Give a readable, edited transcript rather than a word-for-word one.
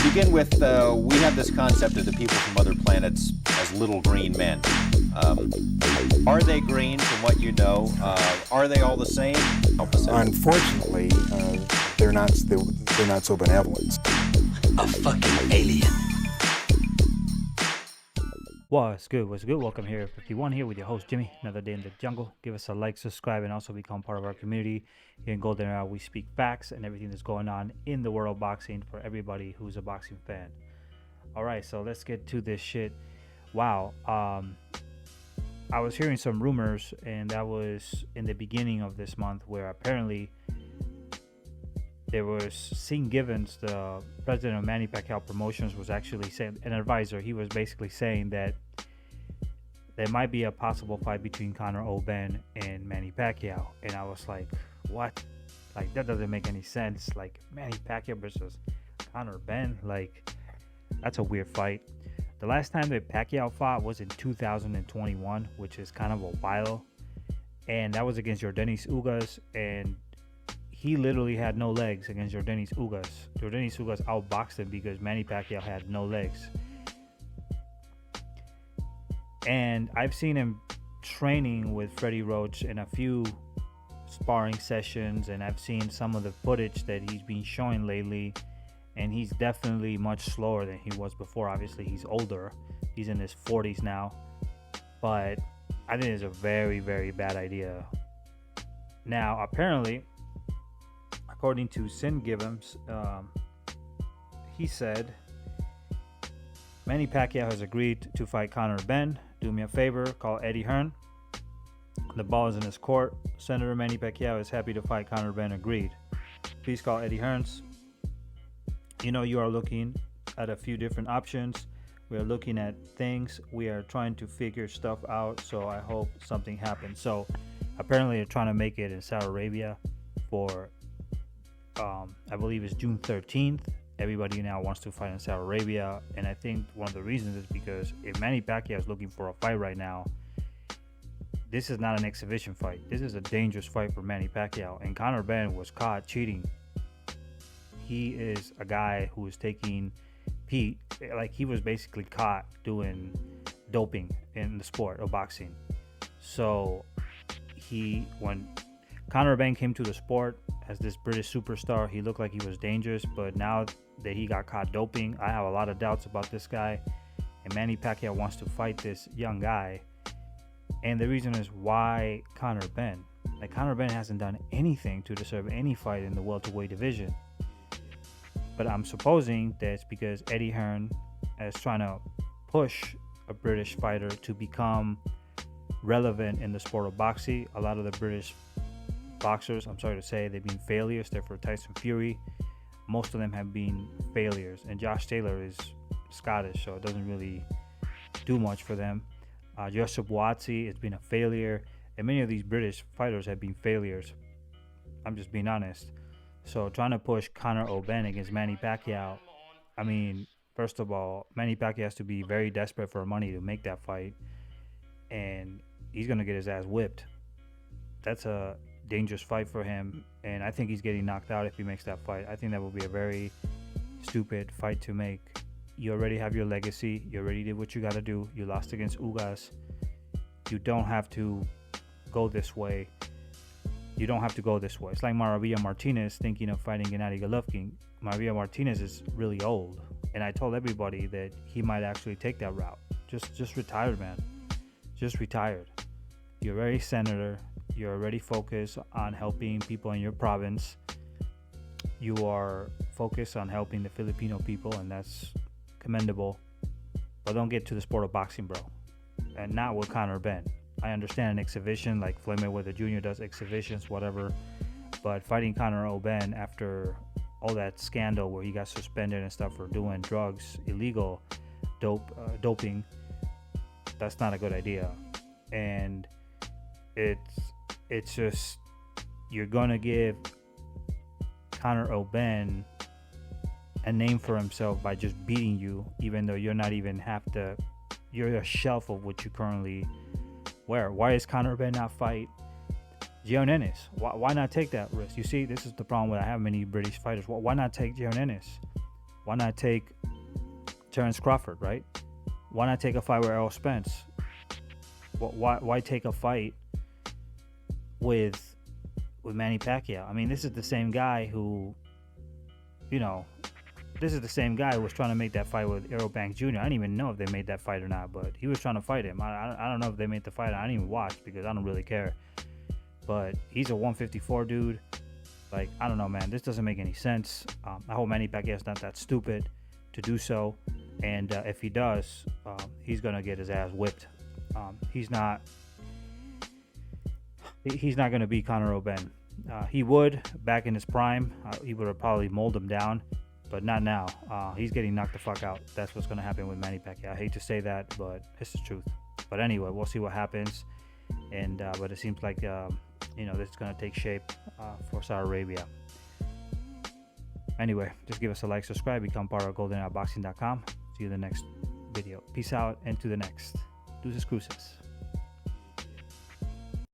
Begin with, we have this concept of the people from other planets as little green men. Are they green from what you know? Are they all the same? Unfortunately, they're not so benevolent. A fucking alien. What's good? Welcome here, 51 here with your host Jimmy. Another day in the jungle. Give us a like, subscribe, and also become part of our community. Here in Golden Era, we speak facts and everything that's going on in the world of boxing for everybody who's a boxing fan. All right, so let's get to this shit. Wow. I was hearing some rumors, and that was in the beginning of this month, where apparently there was Sean Givens, the president of Manny Pacquiao Promotions, was actually saying, an advisor. He was basically saying that there might be a possible fight between Conor Benn and Manny Pacquiao. And I was like, what? Like, that doesn't make any sense. Like, Manny Pacquiao versus Conor Benn? Like, that's a weird fight. The last time that Pacquiao fought was in 2021, which is kind of a while. And that was against Yordenis Ugas, and he literally had no legs against Yordenis Ugas. Yordenis Ugas outboxed him because Manny Pacquiao had no legs. And I've seen him training with Freddie Roach in a few sparring sessions, and I've seen some of the footage that he's been showing lately, and he's definitely much slower than he was before. Obviously, he's older. He's in his 40s now. But I think it's a very, very bad idea. Now, apparently, according to Sean Givens, he said, Manny Pacquiao has agreed to fight Conor Benn. Do me a favor, call Eddie Hearn. The ball is in his court. Senator Manny Pacquiao is happy to fight Conor Benn. Agreed. Please call Eddie Hearns. You know, you are looking at a few different options. We are looking at things. We are trying to figure stuff out. So I hope something happens. So apparently they're trying to make it in Saudi Arabia for I believe it's June 13th. Everybody now wants to fight in Saudi Arabia, and I think one of the reasons is because if Manny Pacquiao is looking for a fight right now, this is not an exhibition fight. This is a dangerous fight for Manny Pacquiao, and Conor Benn was caught cheating. He is a guy who is taking Pete, like he was basically caught doing doping in the sport of boxing. So when Conor Benn came to the sport as this British superstar, he looked like he was dangerous, but now that he got caught doping, I have a lot of doubts about this guy. And Manny Pacquiao wants to fight this young guy. And the reason is why Conor Benn. Like, Conor Benn hasn't done anything to deserve any fight in the welterweight division. But I'm supposing that it's because Eddie Hearn is trying to push a British fighter to become relevant in the sport of boxing. A lot of the British boxers, I'm sorry to say, they've been failures. They're for Tyson Fury. Most of them have been failures, and Josh Taylor is Scottish, so it doesn't really do much for them. Joseph Boazzi has been a failure, and many of these British fighters have been failures. I'm just being honest. So trying to push Conor Benn against Manny Pacquiao, I mean, first of all, Manny Pacquiao has to be very desperate for money to make that fight, and he's going to get his ass whipped. That's a dangerous fight for him, and I think he's getting knocked out if he makes that fight. I think that would be a very stupid fight to make. You already have your legacy. You already did what you got to do. You lost against Ugas. You don't have to go this way. You don't have to go this way. It's like Maravilla Martinez thinking of fighting Gennady Golovkin. Maravilla Martinez is really old, and I told everybody that he might actually take that route. Just retired, man. Just retired. You're already senator. You're already focused on helping people in your province. You are focused on helping the Filipino people, and that's commendable. But don't get to the sport of boxing, bro. And not with Conor Benn. I understand an exhibition like Floyd Mayweather Jr. does exhibitions, whatever. But fighting Conor Benn after all that scandal where he got suspended and stuff for doing drugs, illegal doping, that's not a good idea. And it's just, you're gonna give Conor Benn a name for himself by just beating you, even though you're not even you're a shelf of what you currently wear. Why is Conor Benn not fight Jaron Ennis. Why not take that risk? You see, this is the problem with I have many British fighters. Why not take Jaron Ennis? Why not take Terence Crawford, right? Why not take a fight with Errol Spence? Why take a fight with Manny Pacquiao? I mean, this is the same guy who, this is the same guy who was trying to make that fight with Errol Banks Jr. I don't even know if they made that fight or not, but he was trying to fight him. I don't know if they made the fight. I didn't even watch because I don't really care. But he's a 154 dude. Like, I don't know, man. This doesn't make any sense. I hope Manny Pacquiao's not that stupid to do so. And if he does, he's going to get his ass whipped. He's not going to beat Conor Benn. He would back in his prime. He would have probably molded him down. But not now. He's getting knocked the fuck out. That's what's going to happen with Manny Pacquiao. I hate to say that, but it's the truth. But anyway, we'll see what happens. And but it seems like this is going to take shape for Saudi Arabia. Anyway, just give us a like, subscribe, become part of GoldenOutBoxing.com. See you in the next video. Peace out and to the next. Deuces cruces.